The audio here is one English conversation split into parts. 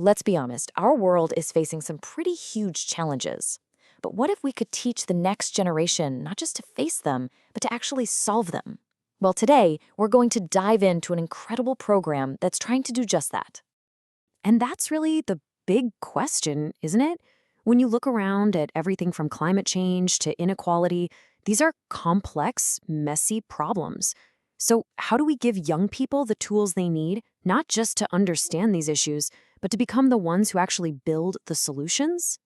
Let's be honest, our world is facing some pretty huge challenges. But what if we could teach the next generation not just to face them, but to actually solve them? Well, today, we're going to dive into an incredible program that's trying to do just that. And that's really the big question, isn't it? When you look around at everything from climate change to inequality, these are complex, messy problems. So, how do we give young people the tools they need, not just to understand these issues, but to become the ones who actually build the solutions?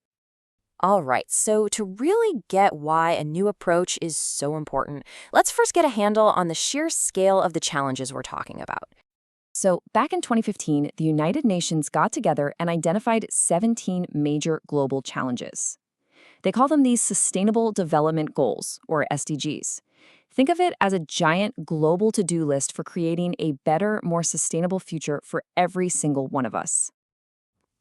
All right, so to really get why a new approach is so important, let's first get a handle on the sheer scale of the challenges we're talking about. So, back in 2015, the United Nations got together and identified 17 major global challenges. They call them these Sustainable Development Goals, or SDGs. Think of it as a giant global to-do list for creating a better, more sustainable future for every single one of us.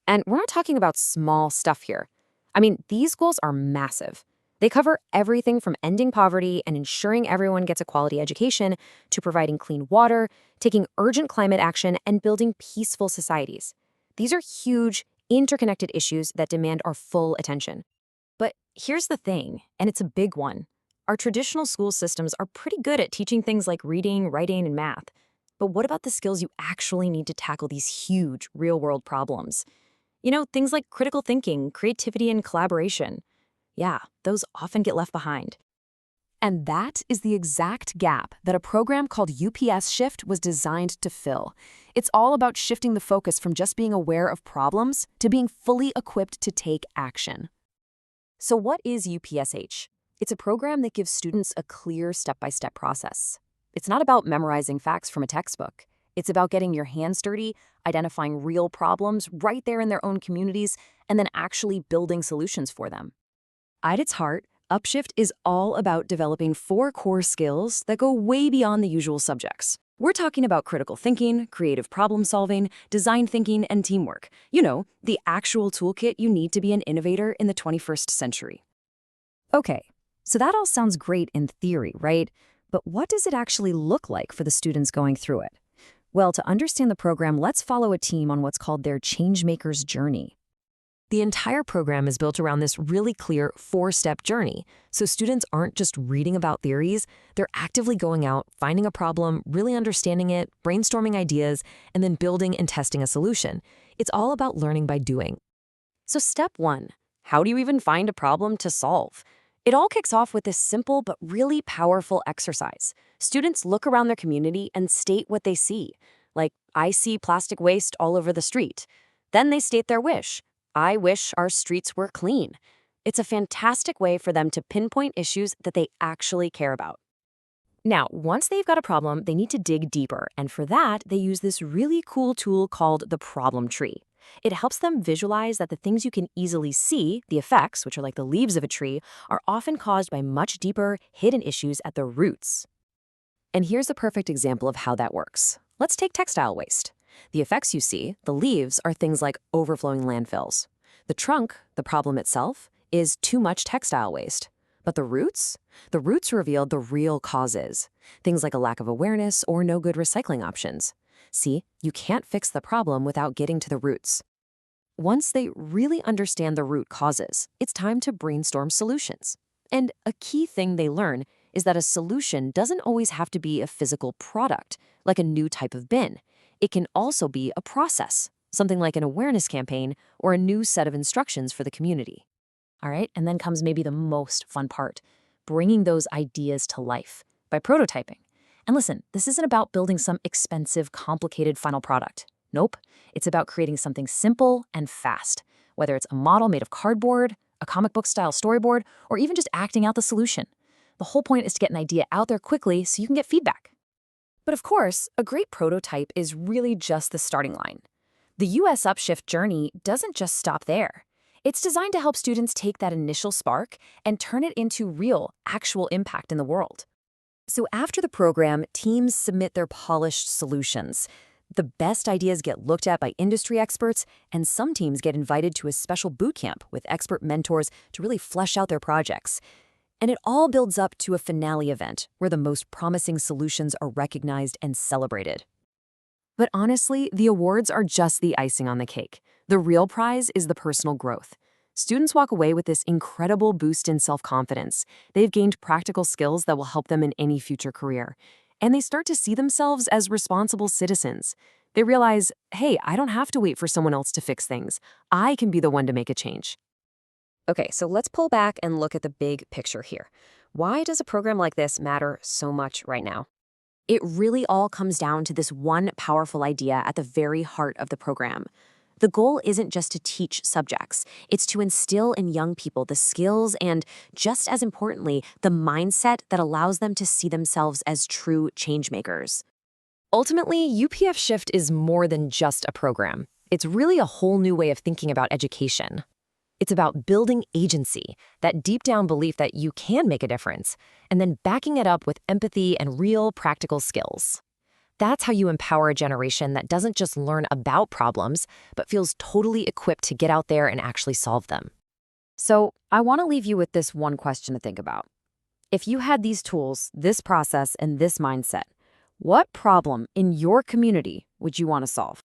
And we're not talking about small stuff here. I mean, these goals are massive. They cover everything from ending poverty and ensuring everyone gets a quality education to providing clean water, taking urgent climate action, and building peaceful societies. These are huge, interconnected issues that demand our full attention. But here's the thing, and it's a big one. Our traditional school systems are pretty good at teaching things like reading, writing, and math. But what about the skills you actually need to tackle these huge, real-world problems? Things like critical thinking, creativity, and collaboration. Yeah, those often get left behind. And that is the exact gap that a program called UPS Shift was designed to fill. It's all about shifting the focus from just being aware of problems to being fully equipped to take action. So what is UPSH? It's a program that gives students a clear step-by-step process. It's not about memorizing facts from a textbook. It's about getting your hands dirty, identifying real problems right there in their own communities, and then actually building solutions for them. At its heart, Upshift is all about developing 4 core skills that go way beyond the usual subjects. We're talking about critical thinking, creative problem solving, design thinking, and teamwork. The actual toolkit you need to be an innovator in the 21st century. Okay, so that all sounds great in theory, right? But what does it actually look like for the students going through it? Well, to understand the program, let's follow a team on what's called their Changemaker's Journey. The entire program is built around this really clear 4-step journey. So students aren't just reading about theories, they're actively going out, finding a problem, really understanding it, brainstorming ideas, and then building and testing a solution. It's all about learning by doing. So step 1, how do you even find a problem to solve? It all kicks off with this simple but really powerful exercise. Students look around their community and state what they see. Like, I see plastic waste all over the street. Then they state their wish. I wish our streets were clean. It's a fantastic way for them to pinpoint issues that they actually care about. Now, once they've got a problem, they need to dig deeper, and for that, they use this really cool tool called the problem tree. It helps them visualize that the things you can easily see, the effects, which are like the leaves of a tree, are often caused by much deeper, hidden issues at the roots. And here's a perfect example of how that works. Let's take textile waste. The effects you see, the leaves, are things like overflowing landfills. The trunk, the problem itself, is too much textile waste. But the roots? The roots reveal the real causes. Things like a lack of awareness or no good recycling options. See, you can't fix the problem without getting to the roots. Once they really understand the root causes, it's time to brainstorm solutions. And a key thing they learn is that a solution doesn't always have to be a physical product, like a new type of bin. It can also be a process, something like an awareness campaign or a new set of instructions for the community. All right, and then comes maybe the most fun part, bringing those ideas to life by prototyping. And listen, this isn't about building some expensive, complicated final product. Nope, it's about creating something simple and fast, whether it's a model made of cardboard, a comic book style storyboard, or even just acting out the solution. The whole point is to get an idea out there quickly so you can get feedback. But of course, a great prototype is really just the starting line. The US Upshift journey doesn't just stop there. It's designed to help students take that initial spark and turn it into real, actual impact in the world. So after the program, teams submit their polished solutions. The best ideas get looked at by industry experts, and some teams get invited to a special boot camp with expert mentors to really flesh out their projects. And it all builds up to a finale event where the most promising solutions are recognized and celebrated. But honestly, the awards are just the icing on the cake. The real prize is the personal growth. Students walk away with this incredible boost in self-confidence. They've gained practical skills that will help them in any future career. And they start to see themselves as responsible citizens. They realize, hey, I don't have to wait for someone else to fix things. I can be the one to make a change. Okay, so let's pull back and look at the big picture here. Why does a program like this matter so much right now? It really all comes down to this one powerful idea at the very heart of the program. The goal isn't just to teach subjects, it's to instill in young people the skills and, just as importantly, the mindset that allows them to see themselves as true changemakers. Ultimately, UPF Shift is more than just a program. It's really a whole new way of thinking about education. It's about building agency, that deep down belief that you can make a difference, and then backing it up with empathy and real practical skills. That's how you empower a generation that doesn't just learn about problems, but feels totally equipped to get out there and actually solve them. So, I want to leave you with this one question to think about. If you had these tools, this process, and this mindset, what problem in your community would you want to solve?